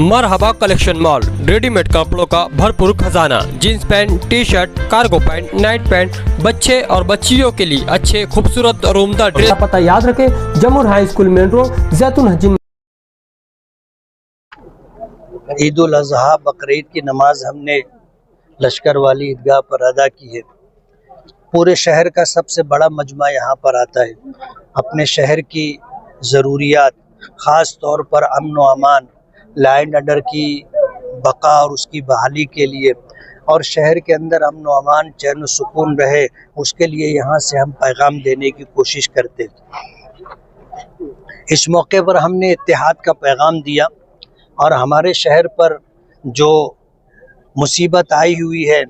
मरहबा collection mall, readymade कपड़ों का भरपूर खजाना, jeans pant, T shirt, cargo pant, night pant, बच्चे और बच्चियों के लिए अच्छे खूबसूरत और उम्दा ड्रेस। पता याद रखें, जमुर हाई स्कूल मेन रोड, जैतून हजीम। ईद उल अज़हा बकरीद की नमाज हमने लश्कर वाली ईदगाह पर अदा की है। पूरे शहर का सबसे बड़ा मजमा यहाँ पर आता है। अपने शहर की ज़रूरियात, ख़ास तौर पर अमन व अमान, लॉ एंड ऑर्डर की बका और उसकी बहाली के लिए, और शहर के अंदर अमन व अमान, चैन व सुकून रहे, उसके लिए यहाँ से हम पैगाम देने की कोशिश करते हैं। इस मौके पर हमने इत्तेहाद का पैगाम दिया और हमारे शहर पर जो मुसीबत आई हुई है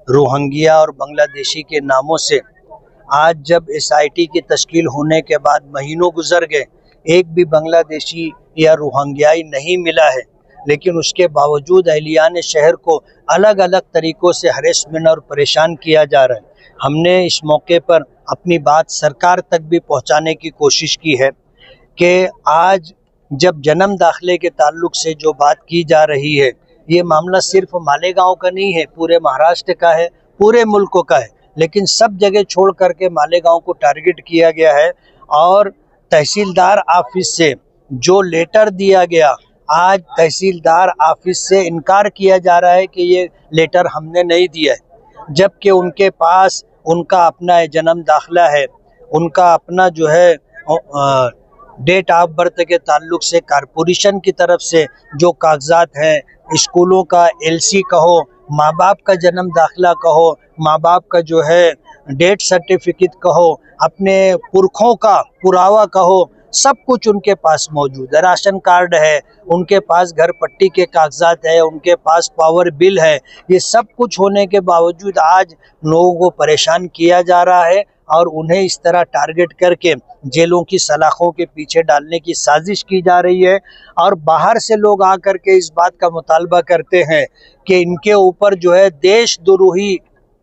रोहिंग्या और बांग्लादेशी के नामों से, आज जब SIT की तश्कील होने के बाद महीनों गुजर गए, एक भी बांग्लादेशी या रोहिंग्याई नहीं मिला है, लेकिन उसके बावजूद अहलियान शहर को अलग अलग तरीक़ों से हरेसमेंट और परेशान किया जा रहा है। हमने इस मौके पर अपनी बात सरकार तक भी पहुंचाने की कोशिश की है कि आज जब जन्म दाखिले के ताल्लुक से जो बात की जा रही है, ये मामला सिर्फ मालेगांव का नहीं है, पूरे महाराष्ट्र का है, पूरे मुल्क का है, लेकिन सब जगह छोड़ करके मालेगांव को टारगेट किया गया है। और तहसीलदार ऑफिस से जो लेटर दिया गया, आज तहसीलदार ऑफिस से इनकार किया जा रहा है कि ये लेटर हमने नहीं दिया है, जबकि उनके पास उनका अपना जन्म दाखिला है, उनका अपना जो है डेट ऑफ बर्थ के ताल्लुक से कारपोरेशन की तरफ से जो कागजात हैं, स्कूलों का LC कहो, माँ बाप का जन्म दाखिला कहो, माँ बाप का जो है डेथ सर्टिफिकेट कहो, अपने पुरखों का पुरावा कहो, सब कुछ उनके पास मौजूद है। राशन कार्ड है, उनके पास घर पट्टी के कागजात है, उनके पास पावर बिल है। ये सब कुछ होने के बावजूद आज लोगों को परेशान किया जा रहा है और उन्हें इस तरह टारगेट करके जेलों की सलाखों के पीछे डालने की साजिश की जा रही है। और बाहर से लोग आकर के इस बात का मुतालबा करते हैं कि इनके ऊपर जो है देशद्रोही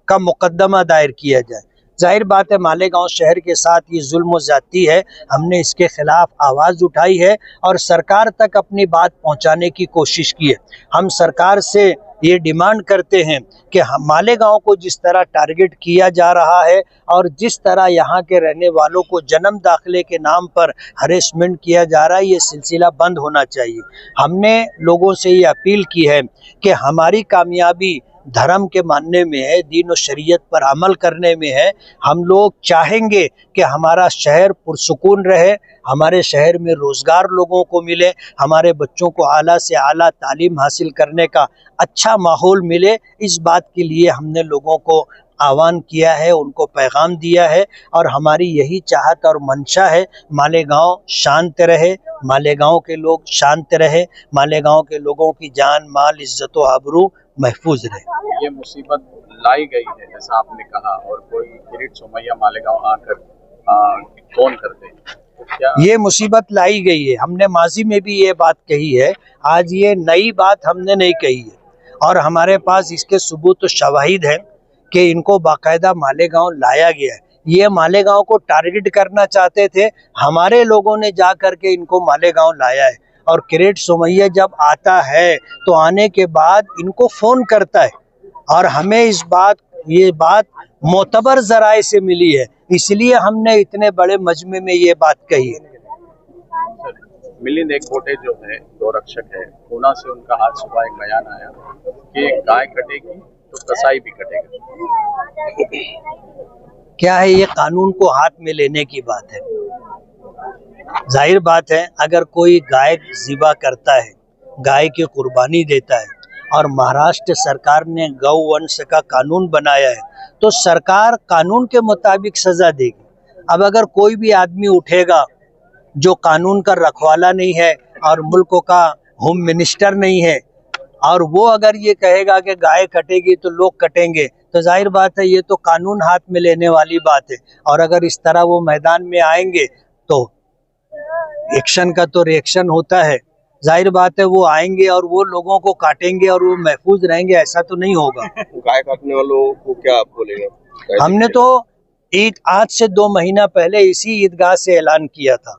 का मुकदमा दायर किया जाए। जाहिर बात है, मालेगांव शहर के साथ ये जुल्म व ज्यादती है। हमने इसके खिलाफ आवाज़ उठाई है और सरकार तक अपनी बात पहुंचाने की कोशिश की है। हम सरकार से ये डिमांड करते हैं कि मालेगांव को जिस तरह टारगेट किया जा रहा है और जिस तरह यहाँ के रहने वालों को जन्म दाखिले के नाम पर हरेसमेंट किया जा रहा है, ये सिलसिला बंद होना चाहिए। हमने लोगों से ये अपील की है कि हमारी कामयाबी धर्म के मानने में है, दीन और शरीयत पर अमल करने में है। हम लोग चाहेंगे कि हमारा शहर पुरसुकून रहे, हमारे शहर में रोज़गार लोगों को मिले, हमारे बच्चों को आला से आला तालीम हासिल करने का अच्छा माहौल मिले। इस बात के लिए हमने लोगों को आह्वान किया है, उनको पैगाम दिया है और हमारी यही चाहत और मंशा है, मालेगांव शांत रहे, मालेगांव के लोग शांत रहे, मालेगांव के लोगों की जान माल इज्जत व आबरू महफूज रहे। ये मुसीबत लाई गई है जैसा आपने कहा, और कोई किरीट सोमैया मालेगांव आकर फोन करते हैं, तो क्या ये मुसीबत लाई गई है? हमने माजी में भी ये बात कही है, आज ये नई बात हमने नहीं कही है और हमारे पास इसके सबूत और शवाहिद हैं कि इनको बाकायदा मालेगांव लाया गया है। ये मालेगांव को टारगेट करना चाहते थे, हमारे लोगों ने जा करके इनको मालेगांव लाया है। और किरीट सोमैया जब आता है तो आने के बाद इनको फ़ोन करता है और हमें ये बात मोतबर ज़राए से मिली है, इसलिए हमने इतने बड़े मजमे में ये बात कही है। मिलिंद एकबोटे जो है गौरक्षक है, पूना से उनका आज सुबह एक बयान आया कि गाय कटेगी तो कसाई भी कटेगा। क्या है, ये कानून को हाथ में लेने की बात है। जाहिर बात है, अगर कोई गाय ज़िबा करता है, गाय की कुर्बानी देता है और महाराष्ट्र सरकार ने गौ वंश का कानून बनाया है, तो सरकार कानून के मुताबिक सज़ा देगी। अब अगर कोई भी आदमी उठेगा जो कानून का रखवाला नहीं है और मुल्क का होम मिनिस्टर नहीं है और वो अगर ये कहेगा कि गाय कटेगी तो लोग कटेंगे, तो जाहिर बात है ये तो कानून हाथ में लेने वाली बात है। और अगर इस तरह वो मैदान में आएंगे तो एक्शन का तो रिएक्शन होता है। जाहिर बात है वो आएंगे और वो लोगों को काटेंगे और वो महफूज रहेंगे, ऐसा तो नहीं होगा। गाय काटने वालों को क्या आप बोलेंगे? हमने तो ईद आज से 2 महीना पहले इसी ईदगाह से ऐलान किया था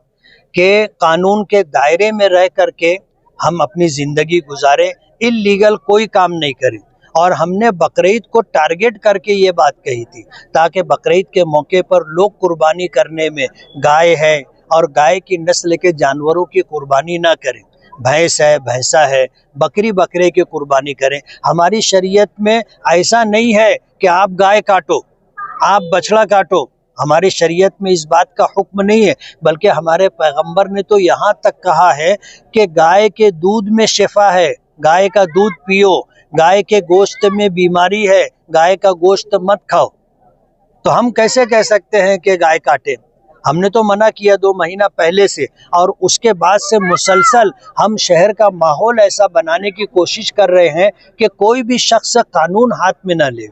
कि कानून के दायरे में रह करके हम अपनी ज़िंदगी गुजारें, इलीगल कोई काम नहीं करें। और हमने बकरीद को टारगेट करके ये बात कही थी ताकि बकरीद के मौके पर लोग कुर्बानी करने में गाय है और गाय की नस्ल के जानवरों की कुर्बानी ना करें, भैंस है, भैंसा है, बकरी बकरे की कुर्बानी करें। हमारी शरीयत में ऐसा नहीं है कि आप गाय काटो, आप बछड़ा काटो। हमारी शरीयत में इस बात का हुक्म नहीं है, बल्कि हमारे पैगंबर ने तो यहाँ तक कहा है कि गाय के दूध में शिफा है, गाय का दूध पियो, गाय के गोश्त में बीमारी है, गाय का गोश्त मत खाओ। तो हम कैसे कह सकते हैं कि गाय काटे? हमने तो मना किया 2 महीना पहले से, और उसके बाद से मुसलसल हम शहर का माहौल ऐसा बनाने की कोशिश कर रहे हैं कि कोई भी शख्स कानून हाथ में ना ले।